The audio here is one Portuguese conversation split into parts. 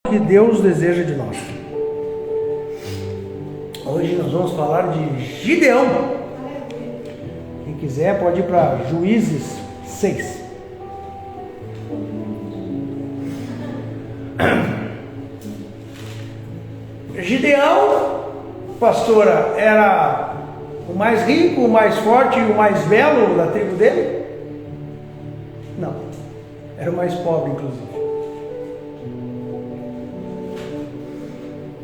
que Deus deseja de nós. Hoje nós vamos falar de Gideão. Quem quiser pode ir para Juízes 6. Gideão, pastora, era o mais rico, o mais forte e o mais belo da tribo dele? Não, era o mais pobre, inclusive.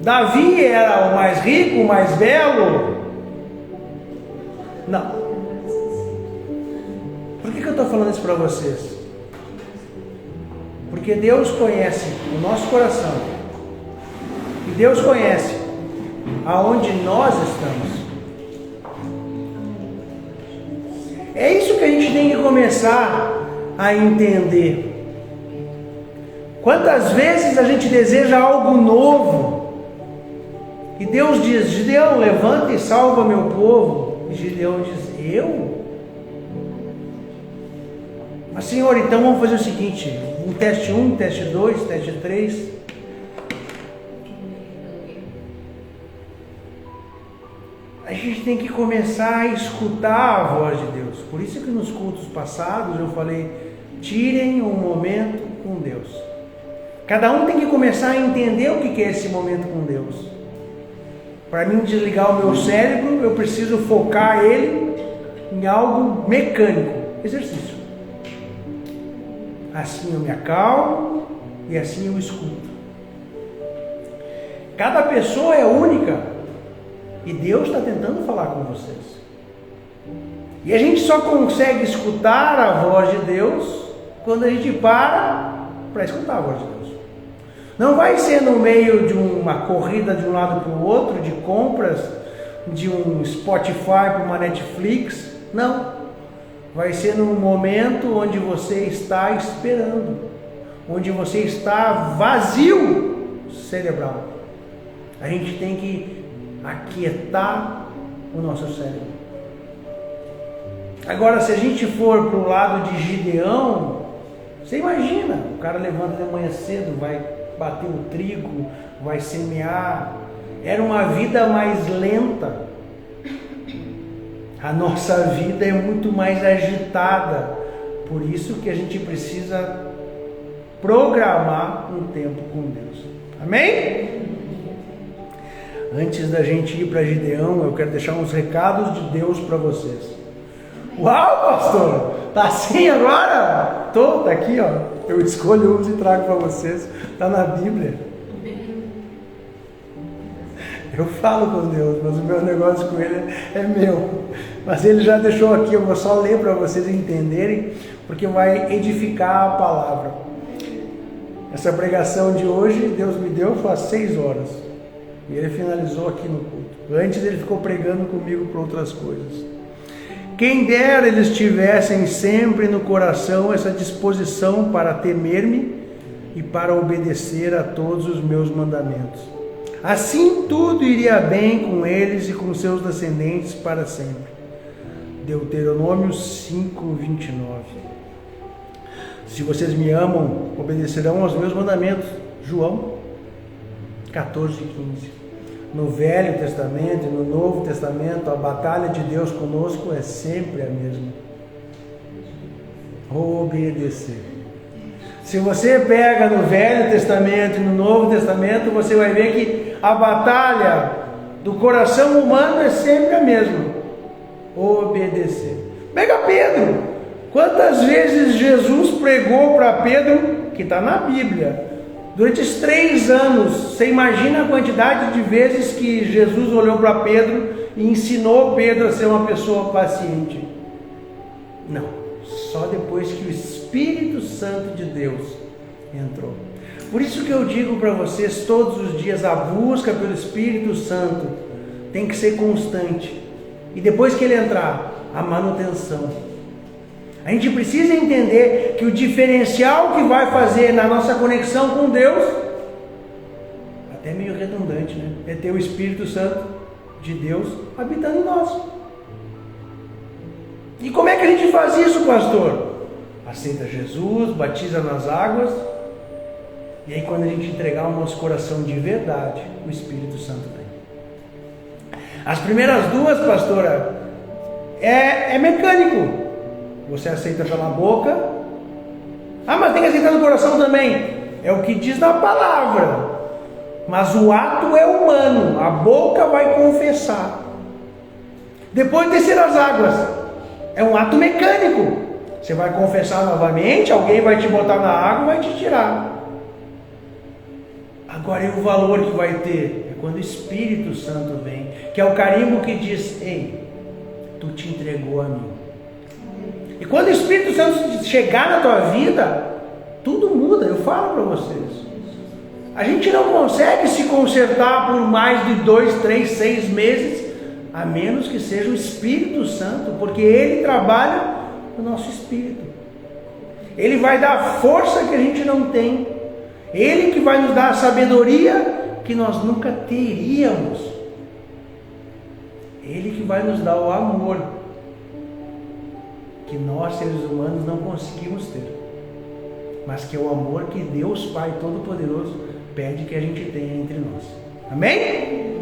Davi era o mais rico, o mais belo? Não. Por que eu estou falando isso para vocês? Porque Deus conhece o nosso coração. E Deus conhece aonde nós estamos. É isso que a gente tem que começar a entender. Quantas vezes a gente deseja algo novo e Deus diz: Gideão, levanta e salva meu povo. E Gideão diz: eu? Mas Senhor, então vamos fazer o seguinte: um teste 1, teste 2, teste 3. A gente tem que começar a escutar a voz de Deus. Por isso que nos cultos passados eu falei: tirem um momento com Deus. Cada um tem que começar a entender o que é esse momento com Deus. Para mim desligar o meu cérebro, eu preciso focar ele em algo mecânico. Exercício. Assim eu me acalmo e assim eu escuto. Cada pessoa é única. E Deus está tentando falar com vocês. E a gente só consegue escutar a voz de Deus quando a gente para escutar a voz de Deus. Não vai ser no meio de uma corrida de um lado para o outro, de compras, de um Spotify para uma Netflix. Não. Vai ser num momento onde você está esperando, onde você está vazio cerebral. A gente tem que aquietar o nosso cérebro. Agora, se a gente for para o lado de Gideão, você imagina, o cara levanta de manhã cedo, vai bater o trigo, vai semear. Era uma vida mais lenta. A nossa vida é muito mais agitada. Por isso que a gente precisa programar um tempo com Deus. Amém? Antes da gente ir para Gideão, eu quero deixar uns recados de Deus para vocês. Uau, pastor! Tá assim agora? Tá aqui, ó. Eu escolho uns e trago para vocês. Tá na Bíblia. Eu falo com Deus, mas o meu negócio com Ele é meu. Mas Ele já deixou aqui, eu vou só ler para vocês entenderem, porque vai edificar a palavra. Essa pregação de hoje, Deus me deu faz 6 horas. E Ele finalizou aqui no culto. Antes Ele ficou pregando comigo por outras coisas. Quem dera eles tivessem sempre no coração essa disposição para temer-me e para obedecer a todos os meus mandamentos. Assim tudo iria bem com eles e com seus descendentes para sempre. Deuteronômio 5:29. Se vocês me amam, obedecerão aos meus mandamentos. João 14:15. No Velho Testamento e no Novo Testamento, a batalha de Deus conosco é sempre a mesma. Obedecer. Se você pega no Velho Testamento e no Novo Testamento, você vai ver que a batalha do coração humano é sempre a mesma. Obedecer. Pega Pedro. Quantas vezes Jesus pregou para Pedro, que está na Bíblia, durante esses 3 anos? Você imagina a quantidade de vezes que Jesus olhou para Pedro e ensinou Pedro a ser uma pessoa paciente? Não, só depois que o Espírito Santo de Deus entrou. Por isso que eu digo para vocês todos os dias, a busca pelo Espírito Santo tem que ser constante. E depois que ele entrar, a manutenção. A gente precisa entender que o diferencial que vai fazer na nossa conexão com Deus, até meio redundante, né? É ter o Espírito Santo de Deus habitando em nós. E como é que a gente faz isso, pastor? Aceita Jesus, batiza nas águas E aí, quando a gente entregar o nosso coração de verdade, o Espírito Santo vem. As primeiras duas, pastora, é mecânico. Você aceita pela boca. Ah, mas tem que aceitar no coração também. É o que diz na palavra. Mas o ato é humano. A boca vai confessar. Depois descer as águas. É um ato mecânico. Você vai confessar novamente, alguém vai te botar na água e vai te tirar. Agora, e o valor que vai ter? É quando o Espírito Santo vem, que é o carimbo que diz: ei, tu te entregou a mim. E quando o Espírito Santo chegar na tua vida, tudo muda. Eu falo para vocês, a gente não consegue se consertar por mais de 2, 3, 6 meses, a menos que seja o Espírito Santo, porque Ele trabalha no nosso espírito. Ele vai dar a força que a gente não tem. Ele que vai nos dar a sabedoria que nós nunca teríamos. Ele que vai nos dar o amor que nós, seres humanos, não conseguimos ter, mas que é o amor que Deus Pai Todo-Poderoso pede que a gente tenha entre nós. Amém?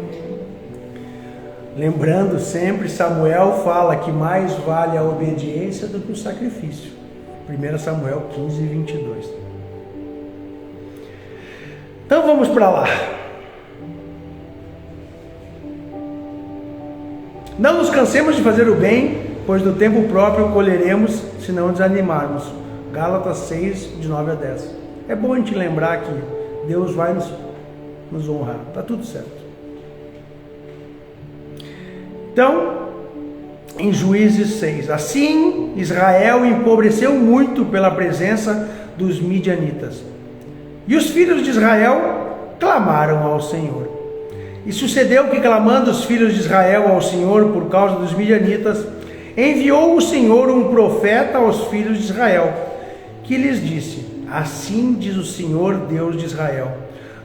Lembrando sempre, Samuel fala que mais vale a obediência do que o sacrifício. 1 Samuel 15, 22. Então vamos para lá. Não nos cansemos de fazer o bem, pois do tempo próprio colheremos, se não desanimarmos. Gálatas 6, de 9 a 10. É bom a gente lembrar que Deus vai nos honrar. Está tudo certo. Então, em Juízes 6. Assim, Israel empobreceu muito pela presença dos midianitas. E os filhos de Israel clamaram ao Senhor. E sucedeu que, clamando os filhos de Israel ao Senhor por causa dos midianitas, enviou o Senhor um profeta aos filhos de Israel, que lhes disse: assim diz o Senhor Deus de Israel: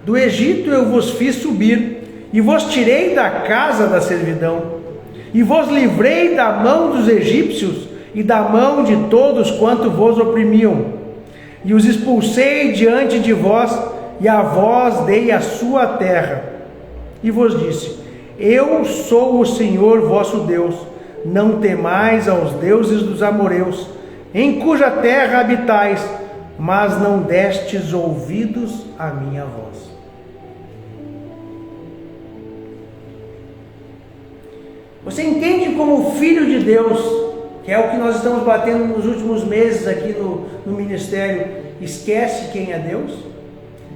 do Egito eu vos fiz subir, e vos tirei da casa da servidão, e vos livrei da mão dos egípcios, e da mão de todos quanto vos oprimiam, e os expulsei diante de vós, e a vós dei a sua terra. E vos disse: eu sou o Senhor vosso Deus, não temais aos deuses dos amorreus, em cuja terra habitais, mas não destes ouvidos à minha voz. Você entende como filho de Deus, que é o que nós estamos batendo nos últimos meses aqui no ministério, esquece quem é Deus?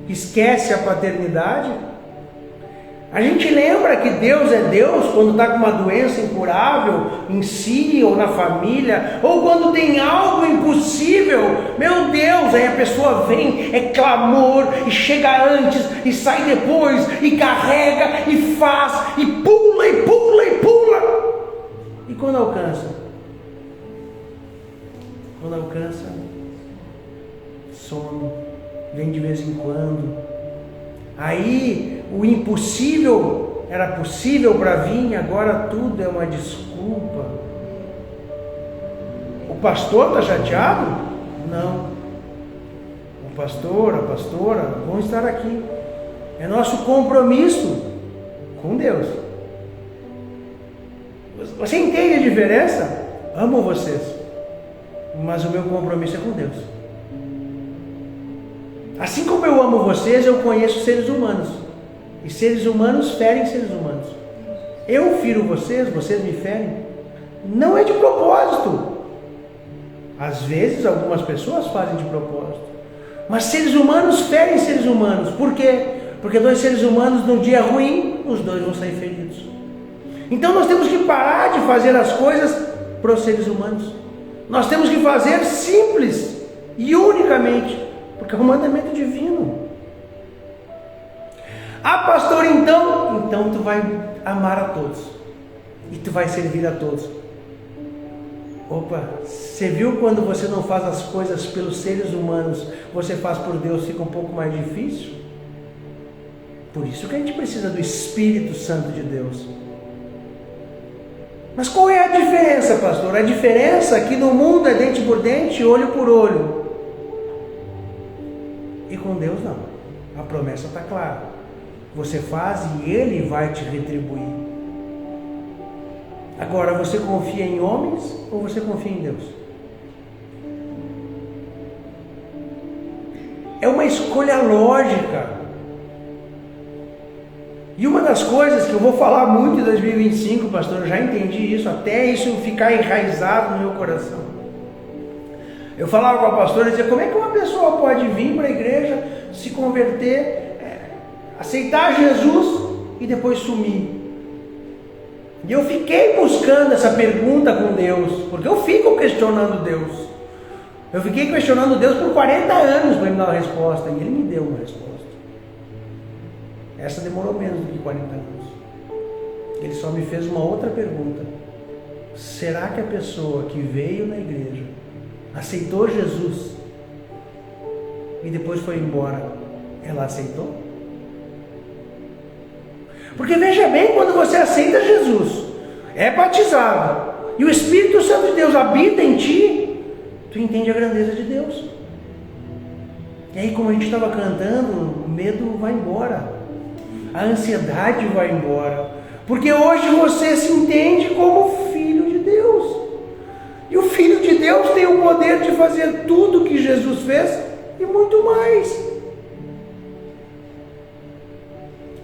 Esquece a paternidade? A gente lembra que Deus é Deus quando está com uma doença incurável em si ou na família, ou quando tem algo impossível. Meu Deus, aí a pessoa vem, é clamor, e chega antes, e sai depois, e carrega, e faz, e pula, e pula, e pula. E quando alcança? Quando alcança, some, vem de vez em quando. Aí o impossível era possível para vir, agora tudo é uma desculpa. O pastor está chateado? Não. O pastor, a pastora vão estar aqui. É nosso compromisso com Deus. Você entende a diferença? Amo vocês, mas o meu compromisso é com Deus. Assim como eu amo vocês, eu conheço seres humanos. E seres humanos ferem seres humanos. Eu firo vocês, vocês me ferem. Não é de propósito. Às vezes algumas pessoas fazem de propósito. Mas seres humanos ferem seres humanos. Por quê? Porque dois seres humanos, no dia ruim, os dois vão sair feridos. Então nós temos que parar de fazer as coisas para os seres humanos. Nós temos que fazer simples e unicamente, porque é um mandamento divino. Ah, pastor, então tu vai amar a todos e tu vai servir a todos. Opa, você viu quando você não faz as coisas pelos seres humanos, você faz por Deus, fica um pouco mais difícil? Por isso que a gente precisa do Espírito Santo de Deus. Mas qual é a diferença, pastor? A diferença é que no mundo é dente por dente, olho por olho. E com Deus não. A promessa está clara. Você faz e Ele vai te retribuir. Agora, você confia em homens ou você confia em Deus? É uma escolha lógica. E uma das coisas que eu vou falar muito em 2025, pastor, eu já entendi isso, até isso ficar enraizado no meu coração. Eu falava com a pastora e dizia, como é que uma pessoa pode vir para a igreja, se converter, aceitar Jesus e depois sumir? E eu fiquei buscando essa pergunta com Deus, porque eu fico questionando Deus. Eu fiquei questionando Deus por 40 anos para ele me dar uma resposta, e Ele me deu uma resposta. Essa demorou menos do que 40 anos. Ele só me fez uma outra pergunta. Será que a pessoa que veio na igreja, aceitou Jesus e depois foi embora, ela aceitou? Porque veja bem, quando você aceita Jesus, é batizado, e o Espírito Santo de Deus habita em ti, tu entende a grandeza de Deus. E aí, como a gente estava cantando, o medo vai embora, a ansiedade vai embora, porque hoje você se entende como filho de Deus. E o Filho de Deus tem o poder de fazer tudo que Jesus fez e muito mais.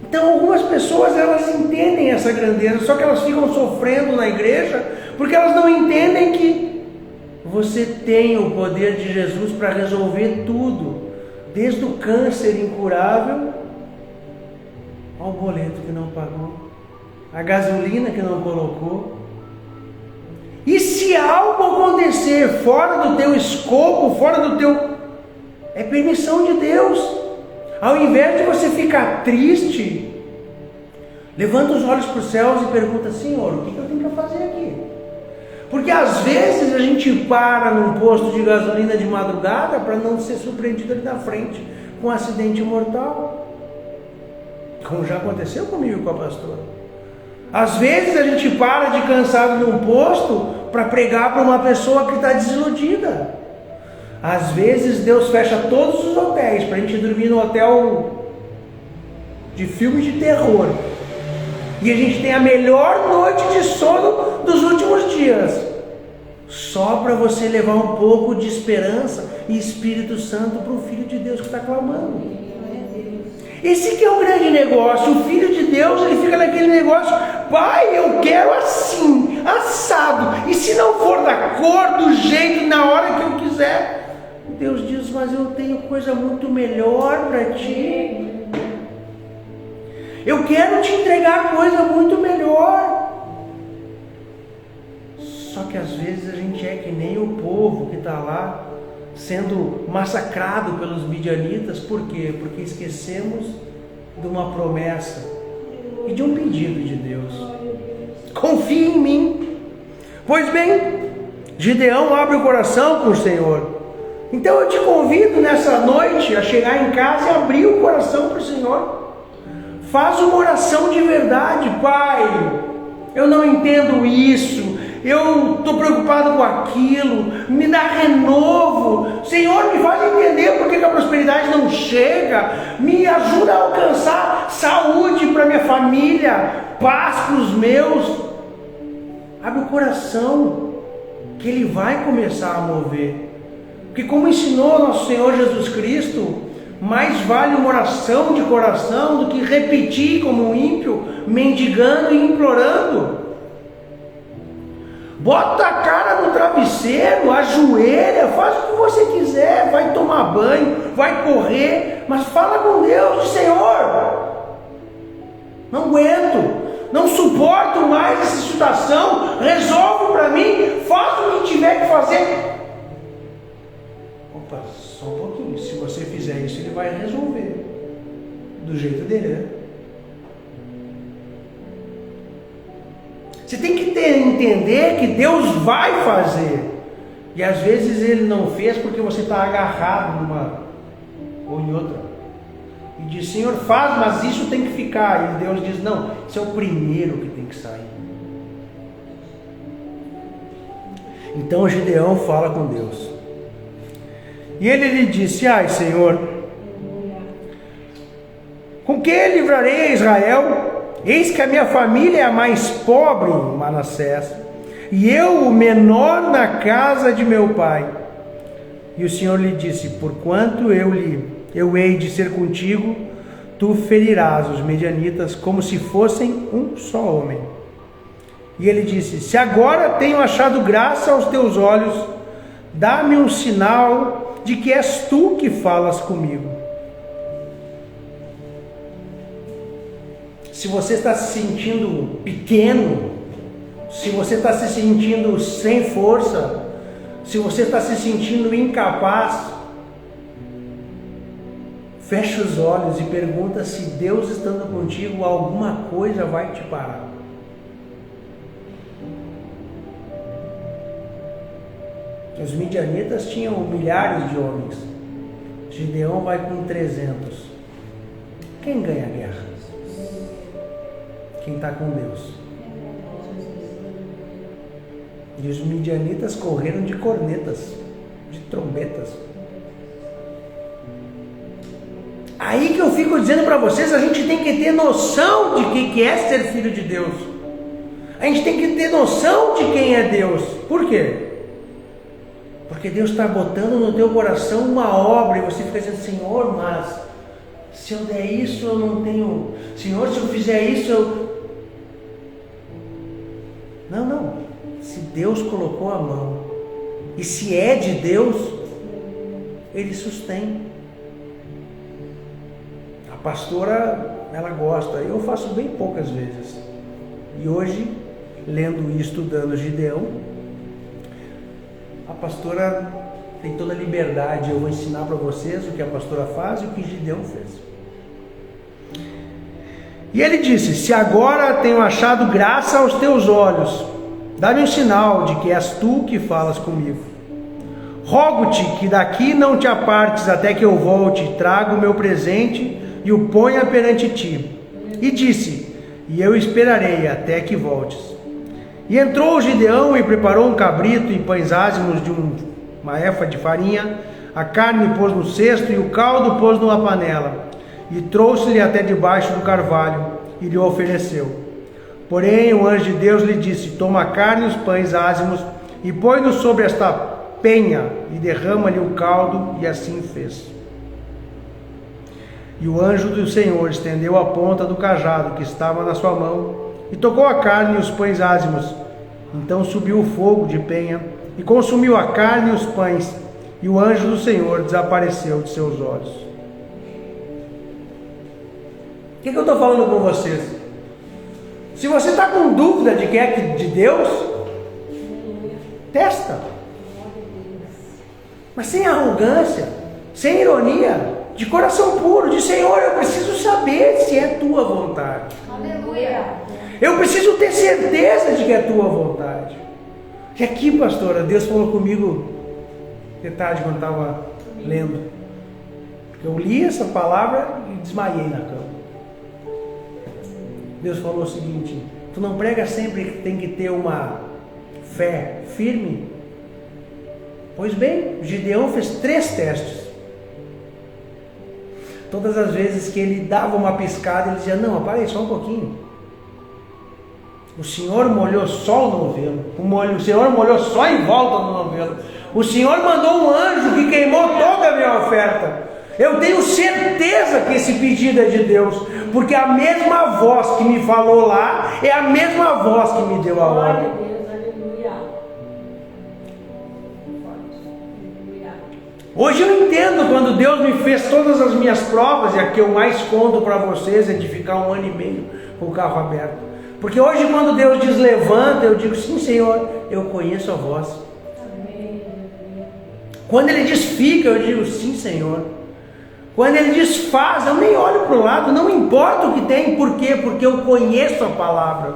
Então algumas pessoas, elas entendem essa grandeza, só que elas ficam sofrendo na igreja, porque elas não entendem que você tem o poder de Jesus para resolver tudo, desde o câncer incurável ao boleto que não pagou, a gasolina que não colocou. E se algo acontecer fora do teu escopo, fora do teu... é permissão de Deus. Ao invés de você ficar triste, levanta os olhos para os céus e pergunta, Senhor, o que eu tenho que fazer aqui? Porque às vezes a gente para num posto de gasolina de madrugada para não ser surpreendido ali na frente com um acidente mortal. Como já aconteceu comigo com a pastora. Às vezes a gente para de cansado num posto para pregar para uma pessoa que está desiludida. Às vezes Deus fecha todos os hotéis para a gente dormir no hotel de filme de terror. E a gente tem a melhor noite de sono dos últimos dias. Só para você levar um pouco de esperança e Espírito Santo para o Filho de Deus que está clamando. Esse que é o grande negócio. O Filho de Deus, ele fica naquele negócio, Pai, eu quero assim, assado, e se não for da cor, do jeito, na hora que eu quiser, Deus diz, mas eu tenho coisa muito melhor para ti, eu quero te entregar coisa muito melhor. Só que às vezes a gente é que nem o povo que está lá, sendo massacrado pelos midianitas. Por quê? Porque esquecemos de uma promessa e de um pedido de Deus. Confie em mim. Pois bem, Gideão abre o coração com o Senhor. Então eu te convido nessa noite a chegar em casa e abrir o coração para o Senhor. Faz uma oração de verdade. Pai, eu não entendo isso, eu estou preocupado com aquilo, me dá renovo, Senhor, me faz entender por que a prosperidade não chega, me ajuda a alcançar saúde para minha família, paz para os meus. Abre o coração, que Ele vai começar a mover, porque como ensinou nosso Senhor Jesus Cristo, mais vale uma oração de coração do que repetir como um ímpio, mendigando e implorando. Bota a cara no travesseiro, ajoelha, faz o que você quiser, vai tomar banho, vai correr, mas fala com Deus, diz, Senhor, não aguento, não suporto mais essa situação, resolve para mim, faz o que tiver que fazer. Opa, só um pouquinho, se você fizer isso, Ele vai resolver, do jeito dele, né? Você tem que entender que Deus vai fazer. E às vezes Ele não fez porque você está agarrado numa ou em outra. E diz, Senhor, faz, mas isso tem que ficar. E Deus diz, não, isso é o primeiro que tem que sair. Então Gideão fala com Deus. E ele lhe disse, ai Senhor, Com que livrarei a Israel? Eis que a minha família é a mais pobre em Manassés, e eu o menor na casa de meu pai. E o Senhor lhe disse: porquanto eu hei de ser contigo, tu ferirás os medianitas como se fossem um só homem. E ele disse: se agora tenho achado graça aos teus olhos, dá-me um sinal de que és tu que falas comigo. Se você está se sentindo pequeno, se você está se sentindo sem força, se você está se sentindo incapaz, fecha os olhos e pergunta se Deus estando contigo, alguma coisa vai te parar. Os midianitas tinham milhares de homens. Gideão vai com 300. Quem ganha a guerra? Quem está com Deus. E os midianitas correram de cornetas, de trombetas. Aí que eu fico dizendo para vocês, a gente tem que ter noção de que é ser filho de Deus. A gente tem que ter noção de quem é Deus. Por quê? Porque Deus está botando no teu coração uma obra e você fica dizendo: Senhor, mas se eu der isso eu não tenho... Senhor, se eu fizer isso eu... Não. Se Deus colocou a mão e se é de Deus, Ele sustém. A pastora, ela gosta, eu faço bem poucas vezes. E hoje, lendo e estudando Gideão, a pastora tem toda a liberdade. Eu vou ensinar para vocês o que a pastora faz e o que Gideão fez. E ele disse: se agora tenho achado graça aos teus olhos, dá-me um sinal de que és tu que falas comigo. Rogo-te que daqui não te apartes até que eu volte, traga o meu presente e o ponha perante ti. E disse: e eu esperarei até que voltes. E entrou o Gideão e preparou um cabrito e pães ázimos de uma efa de farinha. A carne pôs no cesto e o caldo pôs numa panela. E trouxe-lhe até debaixo do carvalho e lhe ofereceu. Porém o anjo de Deus lhe disse: toma a carne e os pães ázimos e põe-nos sobre esta penha e derrama-lhe o caldo. E assim fez. E o anjo do Senhor estendeu a ponta do cajado que estava na sua mão e tocou a carne e os pães ázimos. Então subiu o fogo de penha e consumiu a carne e os pães, e o anjo do Senhor desapareceu de seus olhos. O que eu estou falando com vocês? Se você está com dúvida de que é de Deus, testa. Mas sem arrogância, sem ironia, de coração puro, de Senhor, eu preciso saber se é tua vontade. Aleluia. Eu preciso ter certeza de que é tua vontade. E aqui, pastora, Deus falou comigo de tarde quando estava lendo. Eu li essa palavra e desmaiei na cama. Deus falou o seguinte: tu não prega sempre que tem que ter uma fé firme? Pois bem, Gideão fez 3 testes. Todas as vezes que ele dava uma piscada, ele dizia: não, para aí só um pouquinho. O Senhor molhou só o novelo. O Senhor molhou só em volta do novelo. O Senhor mandou um anjo que queimou toda a minha oferta. Eu tenho certeza que esse pedido é de Deus, porque a mesma voz que me falou lá é a mesma voz que me deu a ordem. Hoje eu entendo quando Deus me fez todas as minhas provas, e a que eu mais conto para vocês é de ficar 1 ano e meio com o carro aberto. Porque hoje quando Deus diz levanta, eu digo sim, Senhor, eu conheço a voz. Quando Ele diz fica, eu digo sim, Senhor. Quando Ele diz faz, eu nem olho para o lado, não importa o que tem. Por quê? Porque eu conheço a palavra.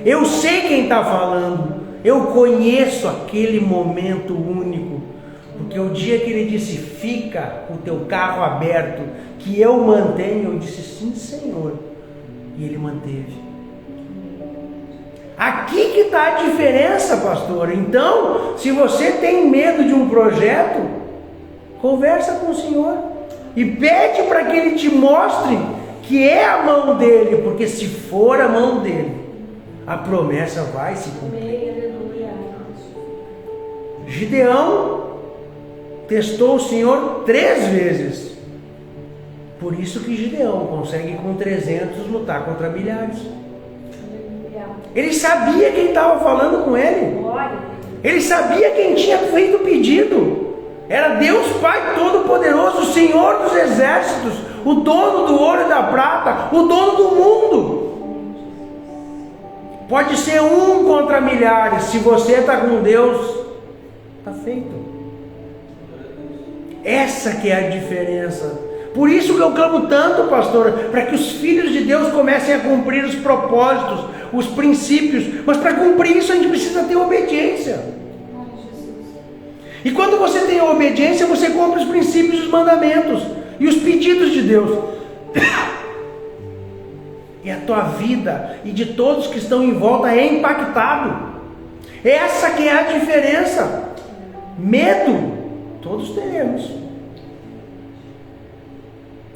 Eu sei quem está falando. Eu conheço aquele momento único. Porque o dia que Ele disse fica com o teu carro aberto, que eu mantenho, eu disse sim, Senhor. E Ele manteve. Aqui que está a diferença, pastor. Então, se você tem medo de um projeto, conversa com o Senhor e pede para que Ele te mostre que é a mão dele, porque se for a mão dele, a promessa vai se cumprir. Gideão testou o Senhor 3 vezes. Por isso que Gideão consegue com 300 lutar contra milhares. Ele sabia quem estava falando com ele. Ele sabia quem tinha feito o pedido. Era Deus Pai Todo-Poderoso, o Senhor dos Exércitos, o dono do ouro e da prata, o dono do mundo. Pode ser 1 contra milhares. Se você está com Deus, está feito. Essa que é a diferença. Por isso que eu clamo tanto, pastor, para que os filhos de Deus comecem a cumprir os propósitos, os princípios. Mas para cumprir isso a gente precisa ter obediência. E quando você tem a obediência, você cumpre os princípios e os mandamentos e os pedidos de Deus. E a tua vida e de todos que estão em volta é impactado. Essa que é a diferença. Medo, todos teremos.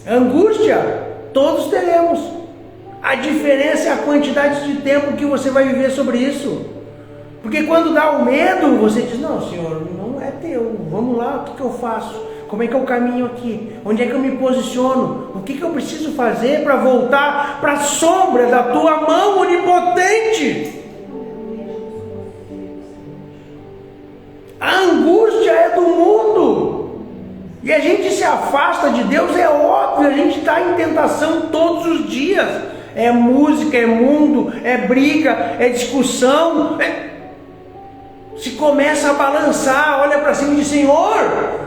Angústia, todos teremos. A diferença é a quantidade de tempo que você vai viver sobre isso. Porque quando dá o medo, você diz, não, Senhor, não é teu, vamos lá, o que eu faço? Como é que eu caminho aqui? Onde é que eu me posiciono? O que eu preciso fazer para voltar para a sombra da tua mão onipotente? A angústia é do mundo. E a gente se afasta de Deus, é óbvio, a gente está em tentação todos os dias. É música, é mundo, é briga, é discussão. Se começa a balançar, olha para cima e diz, Senhor,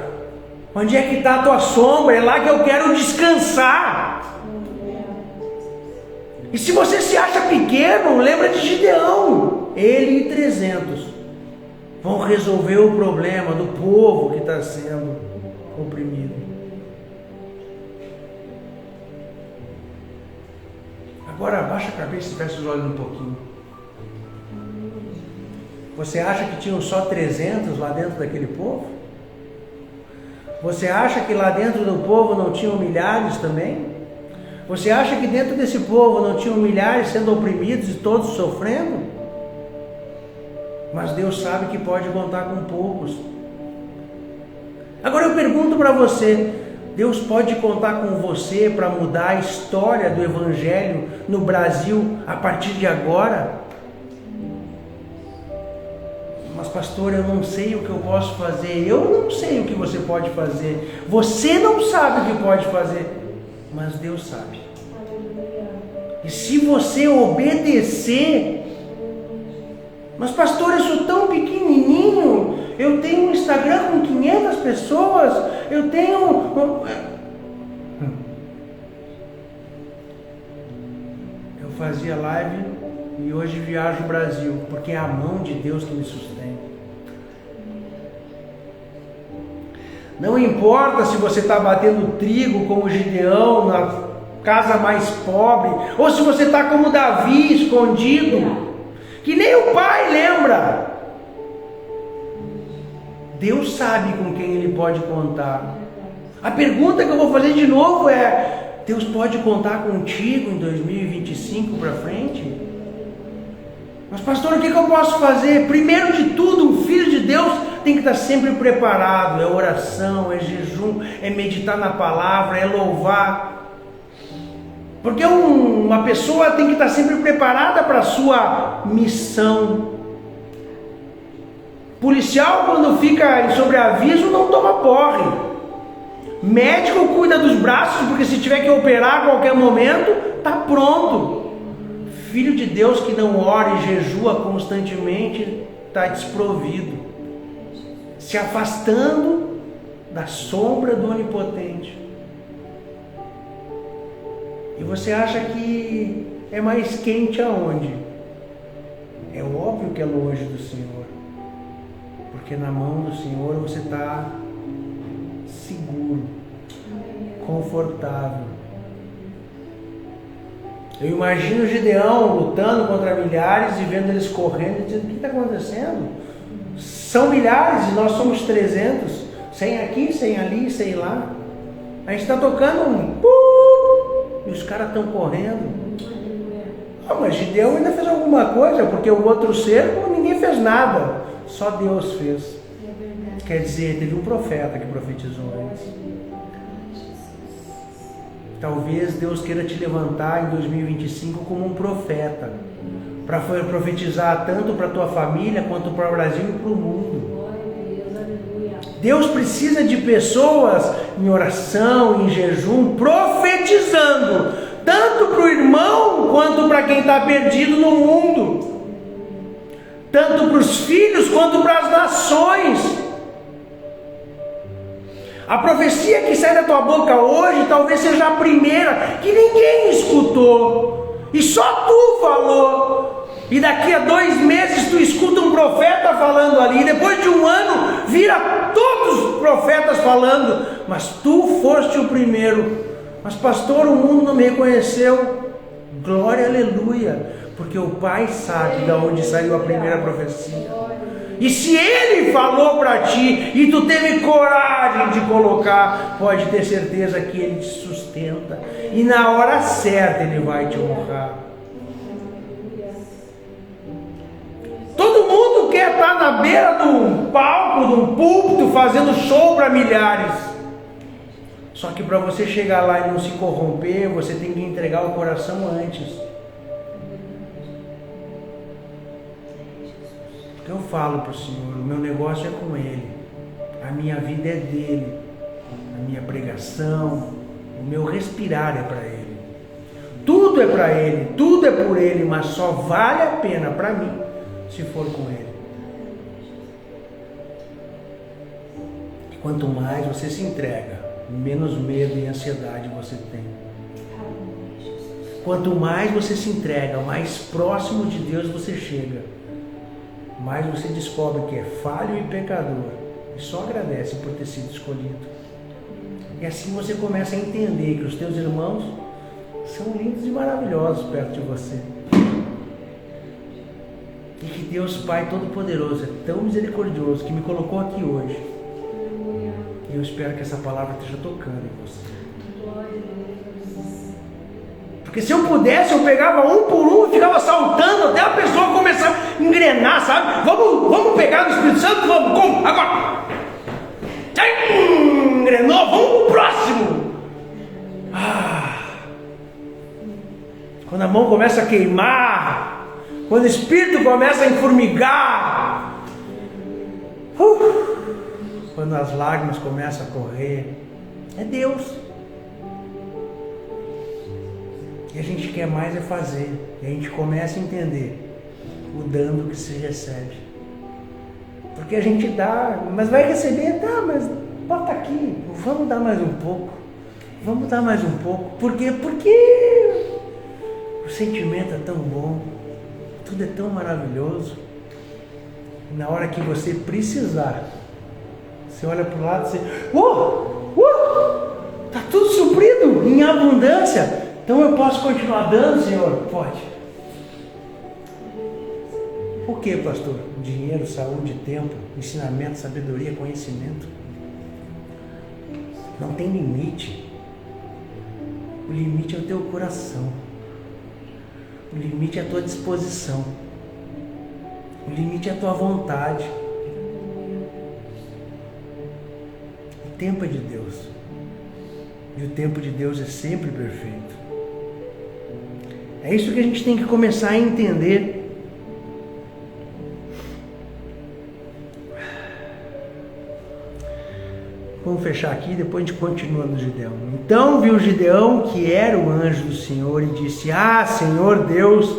onde é que está a tua sombra? É lá que eu quero descansar. E se você se acha pequeno, lembra de Gideão. Ele e 300 vão resolver o problema do povo que está sendo oprimido. Agora abaixa a cabeça e fecha os olhos um pouquinho. Você acha que tinham só 300 lá dentro daquele povo? Você acha que lá dentro do povo não tinham milhares também? Você acha que dentro desse povo não tinham milhares sendo oprimidos e todos sofrendo? Mas Deus sabe que pode contar com poucos. Agora eu pergunto para você, Deus pode contar com você para mudar a história do Evangelho no Brasil a partir de agora? Mas pastor, eu não sei o que eu posso fazer. Eu não sei o que você pode fazer. Você não sabe o que pode fazer, mas Deus sabe. E se você obedecer... Mas pastor, eu sou tão pequenininho, eu tenho um Instagram com 500 pessoas, eu tenho... Eu fazia live e hoje viajo o Brasil, porque é a mão de Deus que me sustém. Não importa se você está batendo trigo como Gideão na casa mais pobre, ou se você está como Davi, escondido, que nem o pai lembra. Deus sabe com quem ele pode contar. A pergunta que eu vou fazer de novo é: Deus pode contar contigo em 2025 para frente? Mas pastor, o que eu posso fazer? Primeiro de tudo, um filho de Deus tem que estar sempre preparado. É oração, é jejum, é meditar na palavra, é louvar. Porque uma pessoa tem que estar sempre preparada para a sua missão. Policial, quando fica em sobreaviso, não toma porre. Médico cuida dos braços, porque se tiver que operar a qualquer momento, está pronto. Filho de Deus que não ora e jejua constantemente, está desprovido, se afastando da sombra do Onipotente. E você acha que é mais quente aonde? É óbvio que é longe do Senhor, porque na mão do Senhor você está seguro, confortável. Eu imagino Gideão lutando contra milhares e vendo eles correndo e dizendo: o que está acontecendo? São milhares e nós somos 300, 100 aqui, 100 ali, 100 lá. A gente está tocando e o os caras estão correndo. Não, mas Gideão ainda fez alguma coisa, porque o outro cerco ninguém fez nada, só Deus fez. Quer dizer, teve um profeta que profetizou antes. Talvez Deus queira te levantar em 2025 como um profeta, para profetizar tanto para a tua família, quanto para o Brasil e para o mundo. Deus precisa de pessoas em oração, em jejum, profetizando, tanto para o irmão, quanto para quem está perdido no mundo, tanto para os filhos, quanto para as nações. A profecia que sai da tua boca hoje talvez seja a primeira que ninguém escutou e só tu falou, e daqui a 2 meses tu escuta um profeta falando ali, e depois de 1 ano vira todos os profetas falando, mas tu foste o primeiro. Mas pastor, o mundo não me reconheceu. Glória, aleluia, porque o Pai sabe de onde saiu a primeira profecia. E se Ele falou para ti e tu teve coragem de colocar, pode ter certeza que Ele te sustenta, e na hora certa Ele vai te honrar. Todo mundo quer estar na beira de um palco, de um púlpito, fazendo show para milhares. Só que para você chegar lá e não se corromper, você tem que entregar o coração antes. Eu falo para o Senhor, o meu negócio é com Ele, a minha vida é dEle, a minha pregação, o meu respirar é para Ele, tudo é para Ele, tudo é por Ele, mas só vale a pena para mim se for com Ele. E quanto mais você se entrega, menos medo e ansiedade você tem. Quanto mais você se entrega, mais próximo de Deus você chega, mais você descobre que é falho e pecador, e só agradece por ter sido escolhido. E assim você começa a entender que os teus irmãos são lindos e maravilhosos perto de você, e que Deus Pai Todo-Poderoso é tão misericordioso que me colocou aqui hoje, e eu espero que essa palavra esteja tocando em você. Porque se eu pudesse, eu pegava um por um e ficava saltando até a pessoa começar a engrenar, sabe? Vamos pegar no Espírito Santo? Vamos, como? Agora! Engrenou, vamos pro próximo! Quando a mão começa a queimar, quando o Espírito começa a enformigar, quando as lágrimas começam a correr, é Deus. E a gente quer mais é fazer. E a gente começa a entender o dano que se recebe. Porque a gente dá, mas vai receber, tá, mas bota aqui, vamos dar mais um pouco. Vamos dar mais um pouco. Por quê? Porque o sentimento é tão bom, tudo é tão maravilhoso. E na hora que você precisar, você olha para o lado e você, tá tudo suprido, em abundância. Então eu posso continuar dando, Senhor? Pode. O que, pastor? Dinheiro, saúde, tempo, ensinamento, sabedoria, conhecimento. Não tem limite. O limite é o teu coração. O limite é a tua disposição. O limite é a tua vontade. O tempo é de Deus. E o tempo de Deus é sempre perfeito. É isso que a gente tem que começar a entender. Vamos fechar aqui e depois a gente continua no Gideão. Então viu Gideão que era o anjo do Senhor e disse: Ah, Senhor Deus,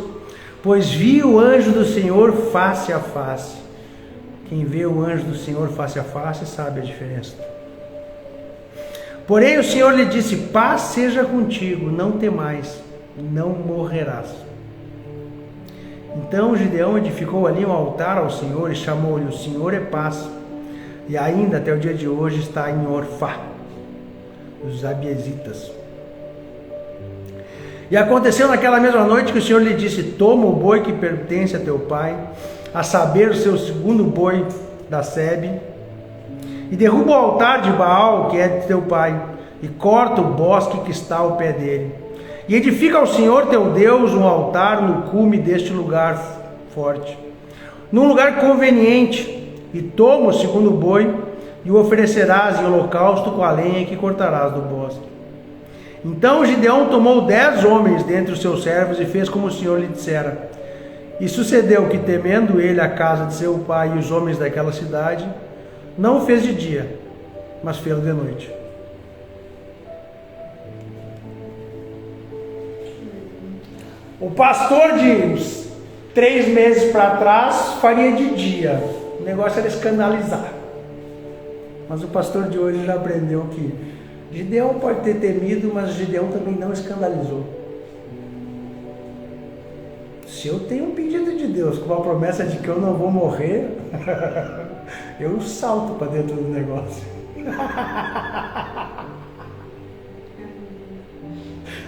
pois vi o anjo do Senhor face a face. Quem vê o anjo do Senhor face a face sabe a diferença. Porém o Senhor lhe disse: Paz seja contigo, não temais, não morrerás. Então Gideão edificou ali um altar ao Senhor e chamou-lhe: O Senhor é paz. E ainda até o dia de hoje está em Orfá, os Abiezitas. E aconteceu naquela mesma noite que o Senhor lhe disse: Toma o boi que pertence a teu pai, a saber, o seu segundo boi da sebe, e derruba o altar de Baal, que é de teu pai, e corta o bosque que está ao pé dele. e edifica ao Senhor teu Deus um altar no cume deste lugar forte, num lugar conveniente, e toma o segundo boi, e o oferecerás em holocausto com a lenha que cortarás do bosque. Então Gideão tomou 10 homens dentre os seus servos e fez como o Senhor lhe dissera. E sucedeu que, temendo ele a casa de seu pai e os homens daquela cidade, não o fez de dia, mas fez de noite. O pastor de uns 3 meses para trás faria de dia. O negócio era escandalizar. Mas o pastor de hoje já aprendeu que Gideão pode ter temido, mas Gideão também não escandalizou. Se eu tenho um pedido de Deus com uma promessa de que eu não vou morrer, eu salto para dentro do negócio.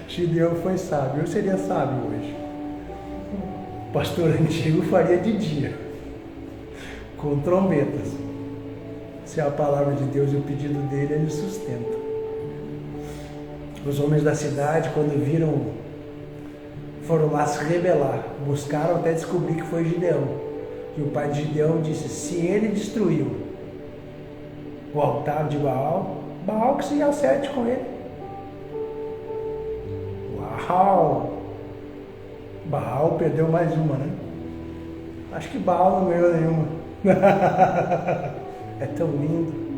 Gideão foi sábio, eu seria sábio hoje. O pastor antigo faria de dia, com trombetas. Se é a palavra de Deus e o pedido dele, ele sustenta. Os homens da cidade, quando viram, foram lá se rebelar, buscaram até descobrir que foi Gideão. E o pai de Gideão disse: se ele destruiu o altar de Baal, Baal que se acerte com ele. Uau! Baal perdeu mais uma, né? Acho que Baal não ganhou nenhuma. É tão lindo.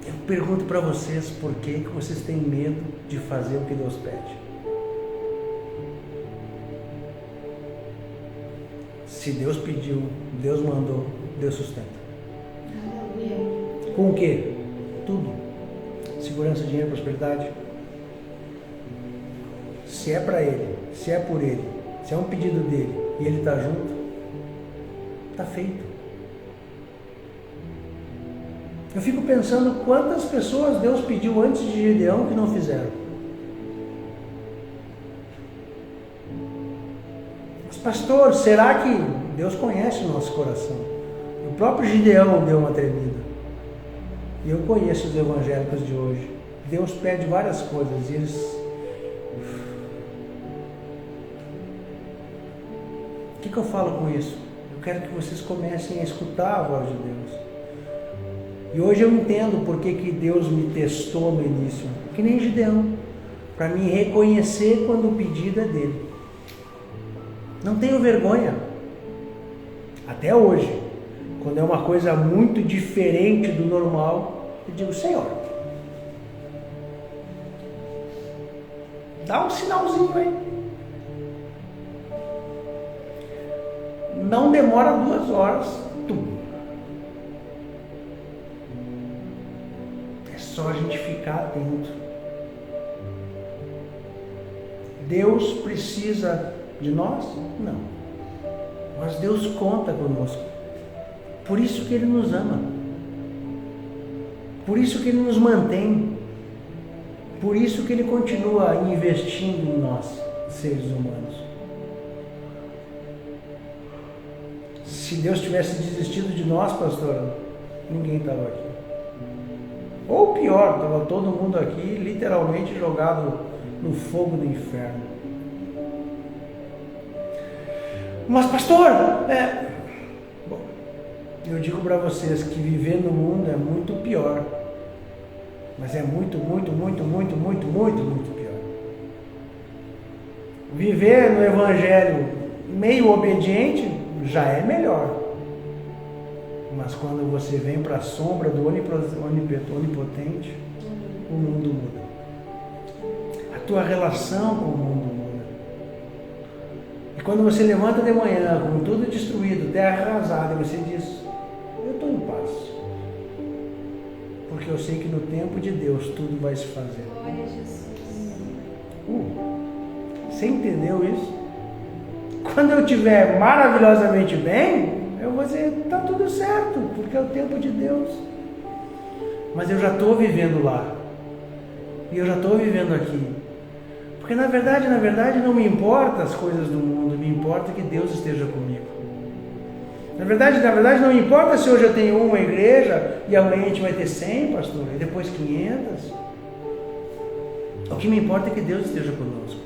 Eu pergunto para vocês, por que vocês têm medo de fazer o que Deus pede? Se Deus pediu, Deus mandou, Deus sustenta. Com o quê? Tudo. Segurança, dinheiro, prosperidade. Se é para Ele, se é por Ele, se é um pedido dEle e Ele está junto, está feito. Eu fico pensando quantas pessoas Deus pediu antes de Gideão que não fizeram. Mas pastor, será que Deus conhece o nosso coração? O próprio Gideão deu uma tremida. E eu conheço os evangélicos de hoje. Deus pede várias coisas e eles... O que eu falo com isso? Eu quero que vocês comecem a escutar a voz de Deus. E hoje eu entendo por que Deus me testou no início, que nem Gideão, para me reconhecer quando o pedido é dele. Não tenho vergonha. Até hoje, quando é uma coisa muito diferente do normal, eu digo: Senhor, dá um sinalzinho aí. Não demora 2 horas. É só a gente ficar atento. Deus precisa de nós? Não. Mas Deus conta conosco. Por isso que Ele nos ama. Por isso que Ele nos mantém. Por isso que Ele continua investindo em nós, seres humanos. Se Deus tivesse desistido de nós, pastor, ninguém estava aqui. Ou pior, estava todo mundo aqui literalmente jogado no fogo do inferno. Mas pastor, bom, eu digo para vocês que viver no mundo é muito pior. Mas é muito pior. Viver no evangelho meio obediente já é melhor. Mas quando você vem para a sombra do onipotente, o mundo muda. A tua relação com o mundo muda. E quando você levanta de manhã com tudo destruído, terra arrasada, você diz: eu estou em paz. Porque eu sei que no tempo de Deus tudo vai se fazer. Glória a Jesus. Você entendeu isso? Quando eu estiver maravilhosamente bem, eu vou dizer: está tudo certo, porque é o tempo de Deus. Mas eu já estou vivendo lá. E eu já estou vivendo aqui. Porque na verdade não me importa as coisas do mundo, me importa que Deus esteja comigo. Na verdade não me importa se hoje eu tenho uma igreja e amanhã a gente vai ter 100, pastor, e depois 500. O que me importa é que Deus esteja conosco.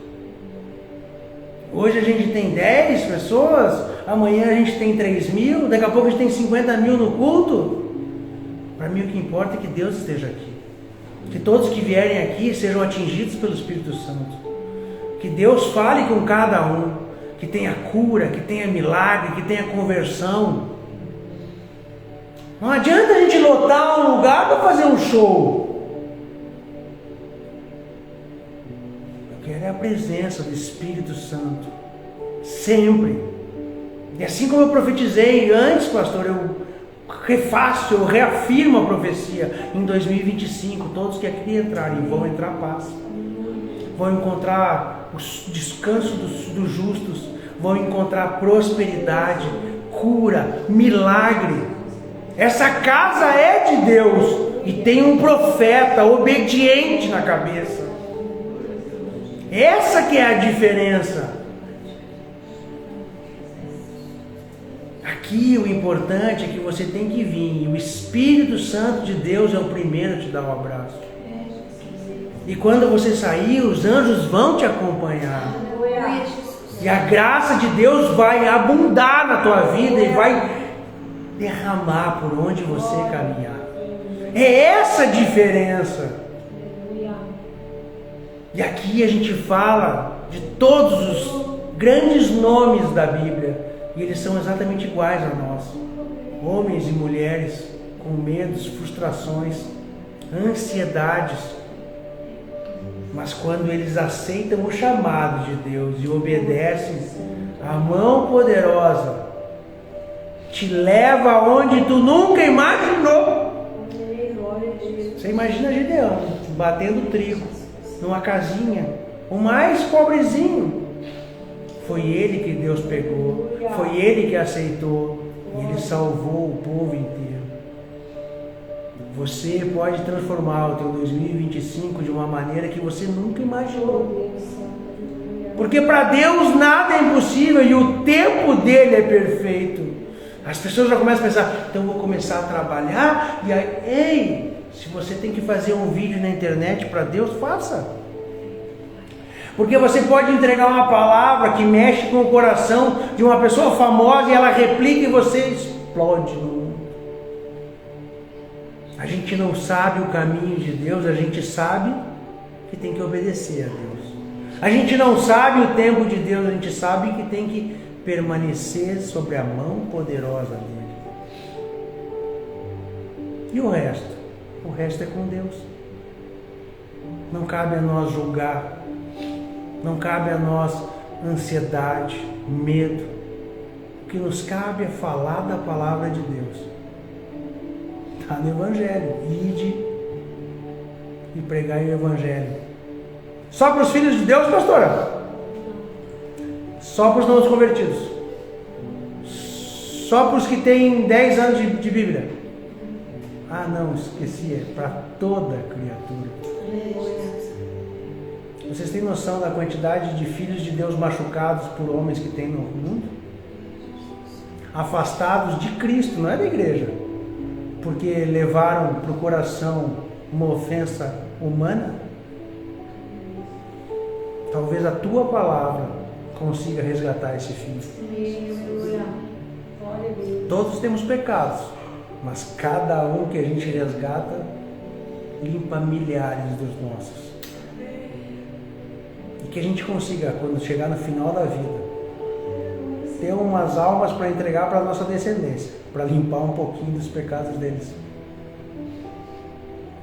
Hoje a gente tem 10 pessoas, amanhã a gente tem 3.000, daqui a pouco a gente tem 50.000 no culto. Para mim o que importa é que Deus esteja aqui. Que todos que vierem aqui sejam atingidos pelo Espírito Santo. Que Deus fale com cada um. Que tenha cura, que tenha milagre, que tenha conversão. Não adianta a gente lotar um lugar para fazer um show. Eu quero é a presença do Espírito Santo. Sempre. E assim como eu profetizei antes, pastor, eu refaço, eu reafirmo a profecia. Em 2025, todos que aqui entrarem vão entrar paz. Vão encontrar o descanso dos justos. Vão encontrar prosperidade, cura, milagre. Essa casa é de Deus e tem um profeta obediente na cabeça. Essa que é a diferença. Aqui o importante é que você tem que vir. E o Espírito Santo de Deus é o primeiro a te dar um abraço. E quando você sair, os anjos vão te acompanhar. E a graça de Deus vai abundar na tua vida e vai derramar por onde você caminhar. É essa a diferença. E aqui a gente fala de todos os grandes nomes da Bíblia. E eles são exatamente iguais a nós. Homens e mulheres com medos, frustrações, ansiedades. Mas quando eles aceitam o chamado de Deus e obedecem, a mão poderosa te leva aonde tu nunca imaginou. Você imagina Gideão batendo trigo numa casinha, o mais pobrezinho. Foi ele que Deus pegou, foi ele que aceitou e ele salvou o povo inteiro. Você pode transformar o teu 2025 de uma maneira que você nunca imaginou. Porque para Deus nada é impossível e o tempo dele é perfeito. As pessoas já começam a pensar, então eu vou começar a trabalhar e aí, ei, se você tem que fazer um vídeo na internet para Deus, faça. Porque você pode entregar uma palavra que mexe com o coração de uma pessoa famosa e ela replica e você explode no mundo. A gente não sabe o caminho de Deus, a gente sabe que tem que obedecer a Deus. A gente não sabe o tempo de Deus, a gente sabe que tem que permanecer sobre a mão poderosa dele. E o resto? O resto é com Deus. Não cabe a nós julgar. Não cabe a nós ansiedade, medo. O que nos cabe é falar da palavra de Deus. Está no Evangelho. Ide e pregai o Evangelho. Só para os filhos de Deus, pastora? Só para os não convertidos? Só para os que têm 10 anos de Bíblia? Ah não, esqueci, é para toda criatura. Vocês têm noção da quantidade de filhos de Deus machucados por homens que tem no mundo? Afastados de Cristo, não é da igreja. Porque levaram para o coração uma ofensa humana. Talvez a tua palavra consiga resgatar esse filho. Todos temos pecados, mas cada um que a gente resgata limpa milhares dos nossos. E que a gente consiga, quando chegar no final da vida, ter umas almas para entregar para a nossa descendência, para limpar um pouquinho dos pecados deles.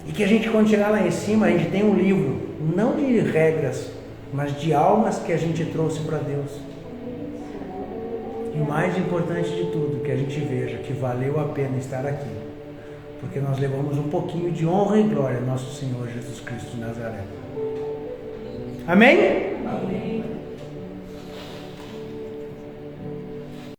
E que a gente, quando chegar lá em cima, a gente tem um livro, não de regras, mas de almas que a gente trouxe para Deus. E o mais importante de tudo, que a gente veja que valeu a pena estar aqui, porque nós levamos um pouquinho de honra e glória ao nosso Senhor Jesus Cristo de Nazaré. Amém? Amém.